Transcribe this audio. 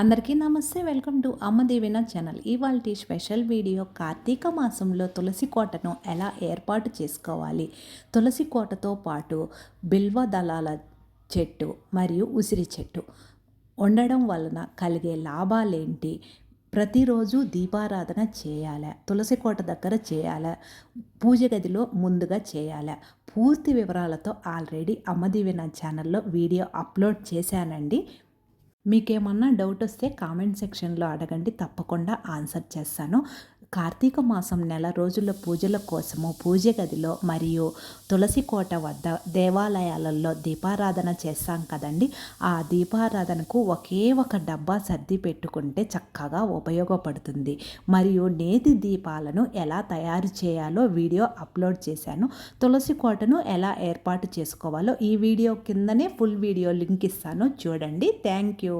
అందరికీ నమస్తే. Welcome to అమ్మ దీవెన ఛానల్. ఇవాల్టి స్పెషల్ వీడియో కార్తీక మాసంలో తులసి కోటను ఎలా ఏర్పాటు చేసుకోవాలి, తులసి కోటతో పాటు బిల్వ దళాల చెట్టు మరియు ఉసిరి చెట్టు ఉండడం వలన కలిగే లాభాలేంటి, ప్రతిరోజు దీపారాధన చేయాలా, తులసి కోట దగ్గర చేయాలా, పూజ గదిలో ముందుగా చేయాలా, పూర్తి వివరాలతో ఆల్రెడీ అమ్మ దీవెన ఛానల్లో వీడియో అప్లోడ్ చేశానండి. మీకేమన్నా డౌట్ వస్తే కామెంట్ సెక్షన్లో అడగండి, తప్పకుండా ఆన్సర్ చేస్తాను. కార్తీక మాసం నెల రోజుల పూజల కోసము పూజ గదిలో మరియు తులసి కోట వద్ద దేవాలయాలలో దీపారాధన చేస్తాం కదండి. ఆ దీపారాధనకు ఒకే ఒక డబ్బా సర్ది పెట్టుకుంటే చక్కగా ఉపయోగపడుతుంది. మరియు నేతి దీపాలను ఎలా తయారు చేయాలో వీడియో అప్లోడ్ చేశాను. తులసి కోటను ఎలా ఏర్పాటు చేసుకోవాలో ఈ వీడియో కిందనే ఫుల్ వీడియో లింక్ ఇస్తాను, చూడండి. Thank you.